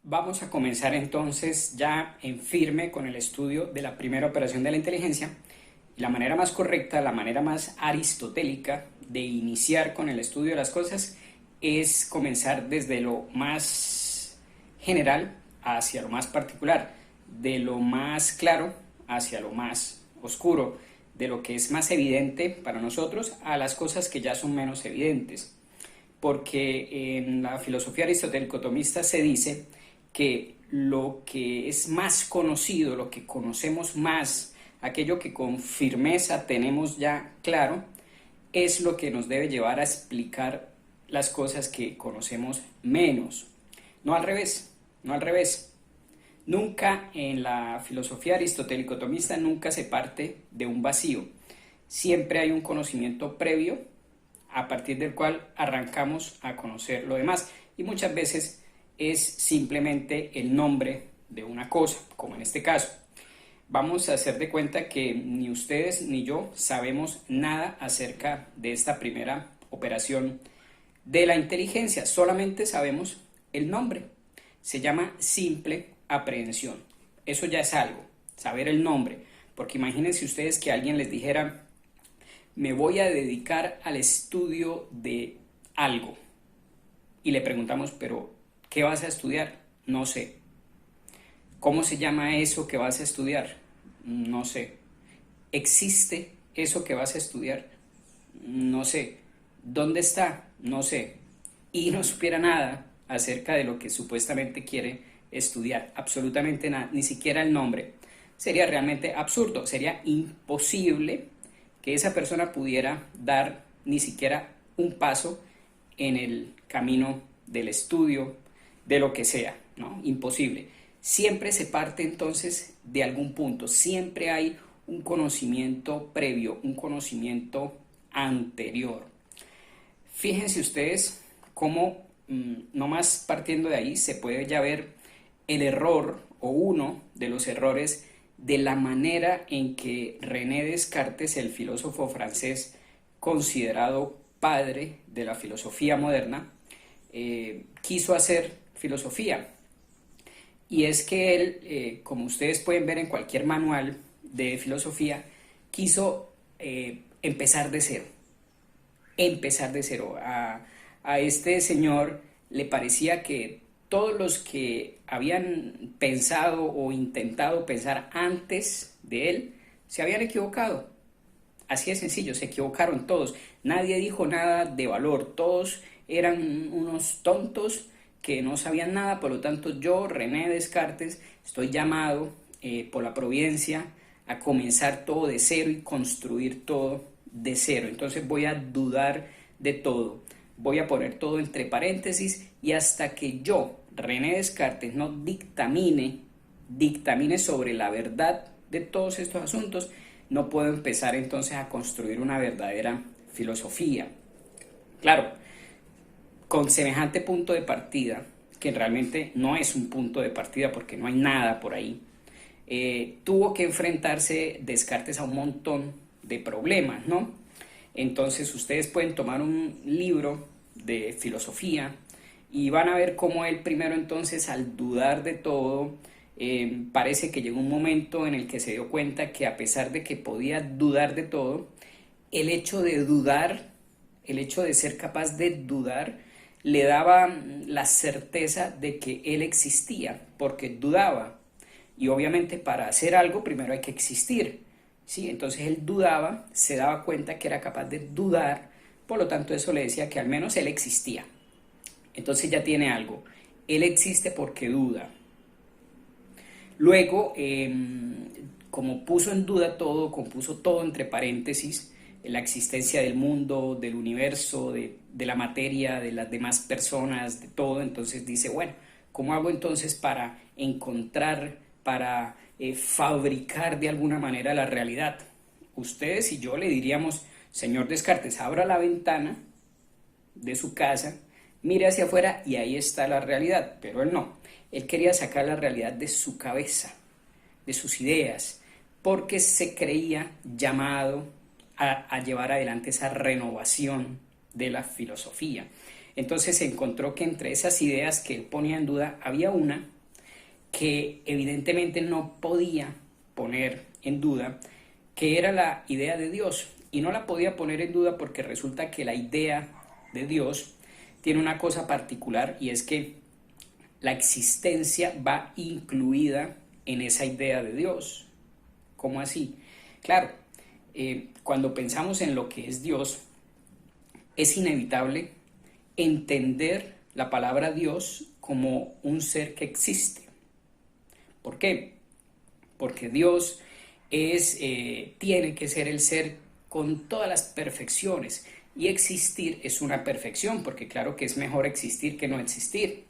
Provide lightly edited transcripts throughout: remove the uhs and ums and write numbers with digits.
Vamos a comenzar entonces ya en firme con el estudio de la primera operación de la inteligencia. La manera más correcta, la manera más aristotélica de iniciar con el estudio de las cosas es comenzar desde lo más general hacia lo más particular, de lo más claro hacia lo más oscuro, de lo que es más evidente para nosotros a las cosas que ya son menos evidentes. Porque en la filosofía aristotélico-tomista se dice que lo que es más conocido, lo que conocemos más, aquello que con firmeza tenemos ya claro, es lo que nos debe llevar a explicar las cosas que conocemos menos. No al revés, no al revés. Nunca en la filosofía aristotélico-tomista nunca se parte de un vacío. Siempre hay un conocimiento previo a partir del cual arrancamos a conocer lo demás. Y muchas veces es simplemente el nombre de una cosa, como en este caso. Vamos a hacer de cuenta que ni ustedes ni yo sabemos nada acerca de esta primera operación de la inteligencia, solamente sabemos el nombre. Se llama simple aprehensión. Eso ya es algo, saber el nombre, porque imagínense ustedes que alguien les dijera: me voy a dedicar al estudio de algo. Y le preguntamos: pero ¿qué vas a estudiar? No sé. ¿Cómo se llama eso que vas a estudiar? No sé. ¿Existe eso que vas a estudiar? No sé. ¿Dónde está? No sé. Y no supiera nada acerca de lo que supuestamente quiere estudiar. Absolutamente nada. Ni siquiera el nombre. Sería realmente absurdo. Sería imposible que esa persona pudiera dar ni siquiera un paso en el camino del estudio, de lo que sea, ¿no? Imposible. Siempre se parte entonces de algún punto, siempre hay un conocimiento previo, un conocimiento anterior. Fíjense ustedes cómo, nomás partiendo de ahí, se puede ya ver el error o uno de los errores de la manera en que René Descartes, el filósofo francés considerado padre de la filosofía moderna, quiso hacer filosofía. Y es que él, como ustedes pueden ver en cualquier manual de filosofía, quiso empezar de cero. Empezar de cero. A este señor le parecía que todos los que habían pensado o intentado pensar antes de él se habían equivocado. Así de sencillo, se equivocaron todos. Nadie dijo nada de valor. Todos eran unos tontos que no sabían nada. Por lo tanto, yo, René Descartes, estoy llamado por la providencia a comenzar todo de cero y construir todo de cero. Entonces voy a dudar de todo. Voy a poner todo entre paréntesis y hasta que yo, René Descartes, no dictamine sobre la verdad de todos estos asuntos, no puedo empezar entonces a construir una verdadera filosofía. Claro, con semejante punto de partida, que realmente no es un punto de partida porque no hay nada por ahí, tuvo que enfrentarse Descartes a un montón de problemas, ¿no? Entonces ustedes pueden tomar un libro de filosofía y van a ver cómo él primero entonces, al dudar de todo, parece que llegó un momento en el que se dio cuenta que a pesar de que podía dudar de todo, el hecho de dudar, el hecho de ser capaz de dudar, le daba la certeza de que él existía, porque dudaba. Y obviamente para hacer algo primero hay que existir, ¿sí? Entonces él dudaba, se daba cuenta que era capaz de dudar, por lo tanto eso le decía que al menos él existía. Entonces ya tiene algo, él existe porque duda. Luego, como puso en duda todo, compuso todo entre paréntesis, la existencia del mundo, del universo, de la materia, de las demás personas, de todo, entonces dice, bueno, ¿cómo hago entonces para encontrar, para fabricar de alguna manera la realidad? Ustedes y yo le diríamos: señor Descartes, abra la ventana de su casa, mire hacia afuera y ahí está la realidad. Pero él no, él quería sacar la realidad de su cabeza, de sus ideas, porque se creía llamado a llevar adelante esa renovación de la filosofía. Entonces se encontró que entre esas ideas que él ponía en duda había una que evidentemente no podía poner en duda, que era la idea de Dios. Y no la podía poner en duda porque resulta que la idea de Dios tiene una cosa particular, y es que la existencia va incluida en esa idea de Dios. ¿Cómo así? Claro, cuando pensamos en lo que es Dios, es inevitable entender la palabra Dios como un ser que existe. ¿Por qué? Porque Dios tiene que ser el ser con todas las perfecciones, y existir es una perfección, porque claro que es mejor existir que no existir.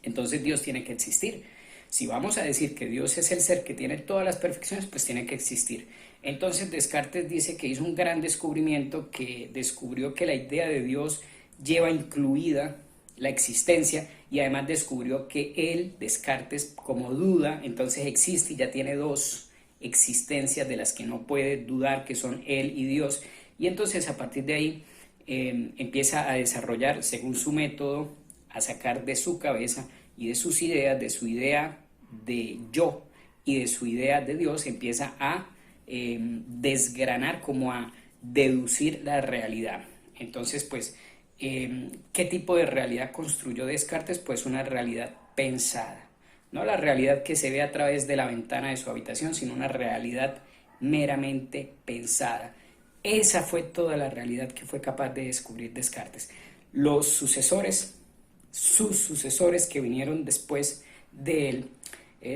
Entonces Dios tiene que existir. Si vamos a decir que Dios es el ser que tiene todas las perfecciones, pues tiene que existir. Entonces Descartes dice que hizo un gran descubrimiento, que descubrió que la idea de Dios lleva incluida la existencia, y además descubrió que él, Descartes, como duda, entonces existe y ya tiene dos existencias de las que no puede dudar, que son él y Dios. Y entonces a partir de ahí empieza a desarrollar, según su método, a sacar de su cabeza y de sus ideas, de su idea de yo y de su idea de Dios, empieza a desgranar, como a deducir la realidad. Entonces, pues, ¿qué tipo de realidad construyó Descartes? Pues una realidad pensada, no la realidad que se ve a través de la ventana de su habitación, sino una realidad meramente pensada. Esa fue toda la realidad que fue capaz de descubrir Descartes. Los sucesores, sus sucesores que vinieron después de él,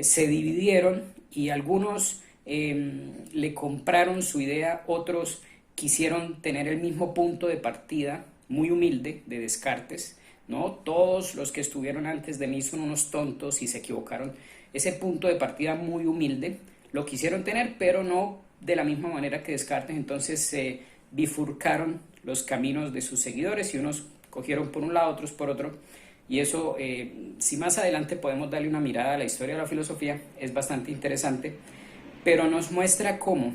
se dividieron, y algunos le compraron su idea, otros quisieron tener el mismo punto de partida muy humilde de Descartes, ¿no? Todos los que estuvieron antes de mí son unos tontos y se equivocaron. Ese punto de partida muy humilde lo quisieron tener, pero no de la misma manera que Descartes. Entonces se bifurcaron los caminos de sus seguidores, y unos cogieron por un lado, otros por otro. Y eso, si más adelante podemos darle una mirada a la historia de la filosofía, es bastante interesante, pero nos muestra cómo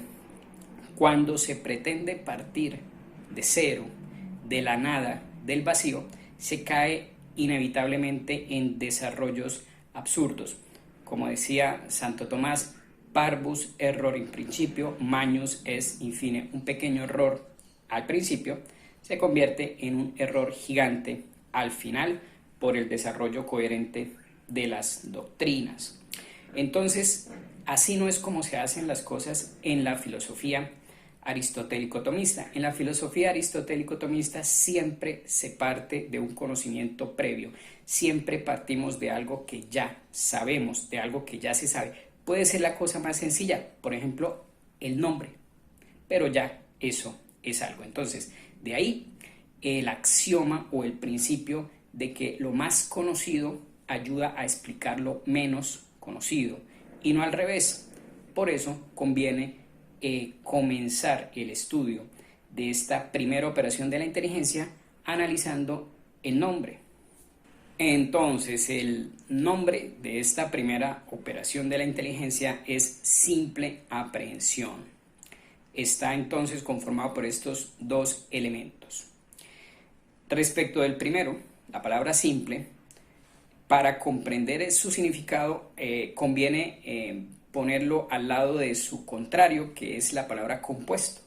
cuando se pretende partir de cero, de la nada, del vacío, se cae inevitablemente en desarrollos absurdos. Como decía Santo Tomás, parvus error in principio, magnus est in fine. Un pequeño error al principio se convierte en un error gigante al final, por el desarrollo coherente de las doctrinas. Entonces, así no es como se hacen las cosas en la filosofía aristotélico-tomista. En la filosofía aristotélico-tomista siempre se parte de un conocimiento previo, siempre partimos de algo que ya sabemos, de algo que ya se sabe. Puede ser la cosa más sencilla, por ejemplo, el nombre, pero ya eso es algo. Entonces, de ahí el axioma o el principio de que lo más conocido ayuda a explicar lo menos conocido, y no al revés. Por eso conviene comenzar el estudio de esta primera operación de la inteligencia analizando el nombre. Entonces, el nombre de esta primera operación de la inteligencia es simple aprehensión. Está entonces conformado por estos dos elementos. Respecto del primero, la palabra simple, para comprender su significado conviene ponerlo al lado de su contrario, que es la palabra compuesto.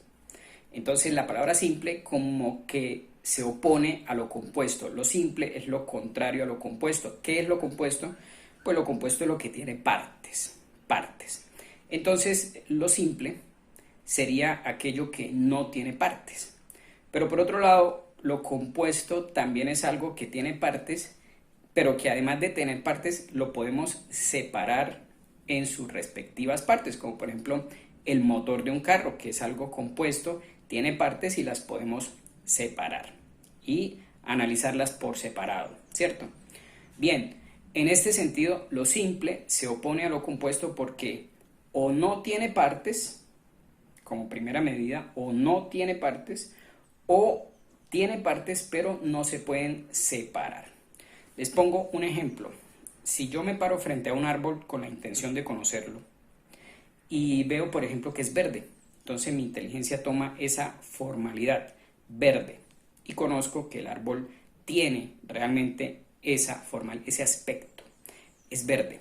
Entonces la palabra simple como que se opone a lo compuesto. Lo simple es lo contrario a lo compuesto. ¿Qué es lo compuesto? Pues lo compuesto es lo que tiene partes. Entonces lo simple sería aquello que no tiene partes. Pero por otro lado, lo compuesto también es algo que tiene partes, pero que además de tener partes lo podemos separar en sus respectivas partes, como por ejemplo el motor de un carro, que es algo compuesto, tiene partes y las podemos separar y analizarlas por separado, ¿cierto? Bien, en este sentido lo simple se opone a lo compuesto porque o no tiene partes, como primera medida, o no tiene partes, o tiene partes pero no se pueden separar. Les pongo un ejemplo. Si yo me paro frente a un árbol con la intención de conocerlo y veo, por ejemplo, que es verde, Entonces mi inteligencia toma esa formalidad, verde, y conozco que el árbol tiene realmente esa forma, ese aspecto, es verde.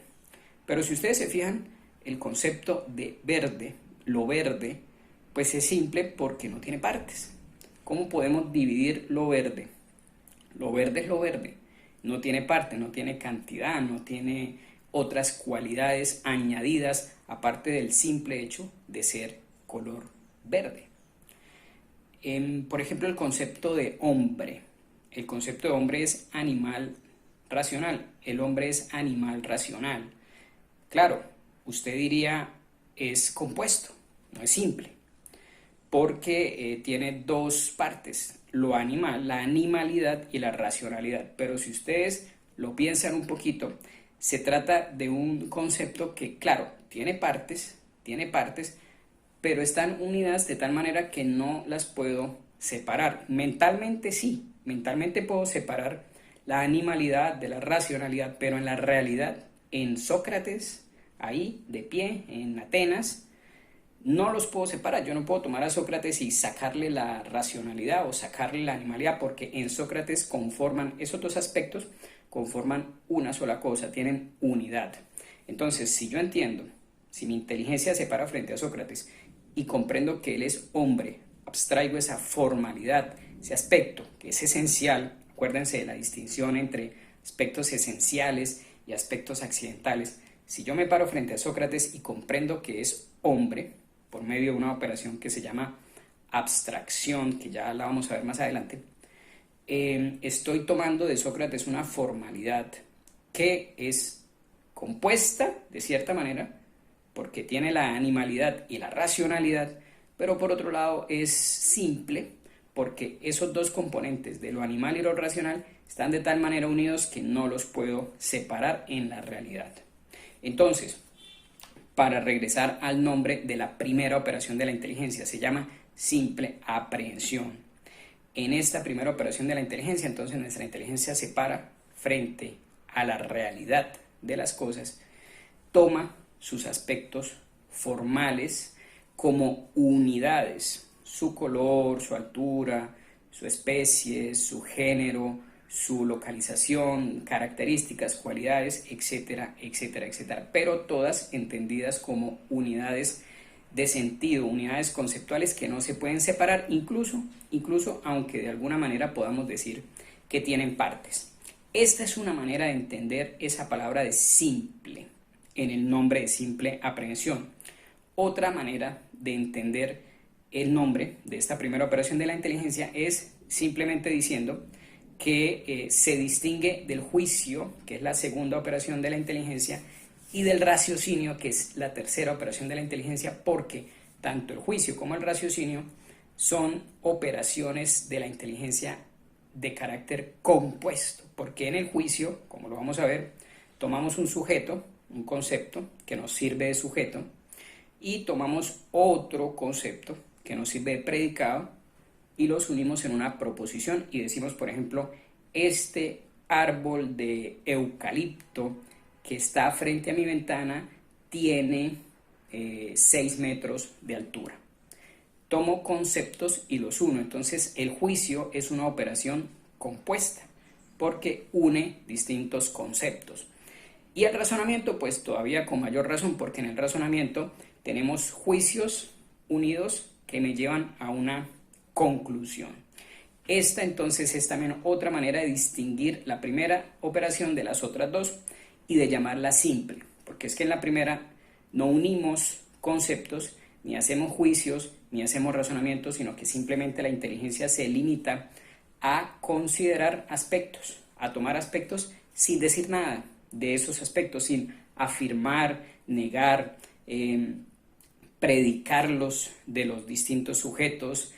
Pero si ustedes se fijan, el concepto de verde, lo verde, pues es simple porque no tiene partes. ¿Cómo podemos dividir lo verde? Lo verde es lo verde, no tiene parte, no tiene cantidad, no tiene otras cualidades añadidas aparte del simple hecho de ser color verde. Por ejemplo, el concepto de hombre. El concepto de hombre es animal racional, el hombre es animal racional. Claro, usted diría es compuesto, no es simple, porque tiene dos partes, lo animal, la animalidad y la racionalidad. Pero si ustedes lo piensan un poquito, se trata de un concepto que, claro, tiene partes, pero están unidas de tal manera que no las puedo separar. Mentalmente sí, mentalmente puedo separar la animalidad de la racionalidad, pero en la realidad, en Sócrates, ahí de pie, en Atenas, no los puedo separar. Yo no puedo tomar a Sócrates y sacarle la racionalidad o sacarle la animalidad, porque en Sócrates conforman, esos dos aspectos conforman una sola cosa, tienen unidad. Entonces, si yo entiendo, si mi inteligencia se para frente a Sócrates y comprendo que él es hombre, abstraigo esa formalidad, ese aspecto que es esencial. Acuérdense de la distinción entre aspectos esenciales y aspectos accidentales. Si yo me paro frente a Sócrates y comprendo que es hombre, por medio de una operación que se llama abstracción, que ya la vamos a ver más adelante, estoy tomando de Sócrates una formalidad que es compuesta de cierta manera, porque tiene la animalidad y la racionalidad, pero por otro lado es simple, porque esos dos componentes de lo animal y lo racional están de tal manera unidos que no los puedo separar en la realidad. Entonces, para regresar al nombre de la primera operación de la inteligencia, se llama simple aprehensión. En esta primera operación de la inteligencia, entonces nuestra inteligencia se para frente a la realidad de las cosas, toma sus aspectos formales como unidades, su color, su altura, su especie, su género, su localización, características, cualidades, etcétera, etcétera, etcétera, pero todas entendidas como unidades de sentido, unidades conceptuales que no se pueden separar, incluso aunque de alguna manera podamos decir que tienen partes. Esta es una manera de entender esa palabra de simple en el nombre de simple aprehensión. Otra manera de entender el nombre de esta primera operación de la inteligencia es simplemente diciendo que se distingue del juicio, que es la segunda operación de la inteligencia, y del raciocinio, que es la tercera operación de la inteligencia, porque tanto el juicio como el raciocinio son operaciones de la inteligencia de carácter compuesto, porque en el juicio, como lo vamos a ver, tomamos un sujeto, un concepto que nos sirve de sujeto, y tomamos otro concepto que nos sirve de predicado y los unimos en una proposición y decimos, por ejemplo, este árbol de eucalipto que está frente a mi ventana tiene 6 metros de altura. Tomo conceptos y los uno. Entonces el juicio es una operación compuesta porque une distintos conceptos. Y el razonamiento, pues todavía con mayor razón, porque en el razonamiento tenemos juicios unidos que me llevan a una conclusión. Esta entonces es también otra manera de distinguir la primera operación de las otras dos y de llamarla simple, porque es que en la primera no unimos conceptos, ni hacemos juicios, ni hacemos razonamientos, sino que simplemente la inteligencia se limita a considerar aspectos, a tomar aspectos sin decir nada de esos aspectos, sin afirmar, negar, predicarlos de los distintos sujetos,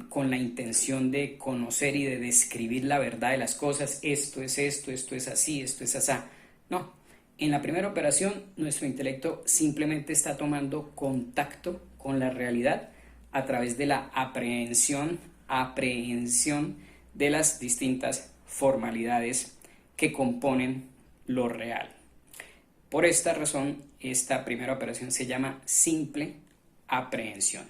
con la intención de conocer y de describir la verdad de las cosas. Esto es esto, esto es así, esto es así. No, en la primera operación nuestro intelecto simplemente está tomando contacto con la realidad a través de la aprehensión de las distintas formalidades que componen lo real. Por esta razón, esta primera operación se llama simple aprehensión.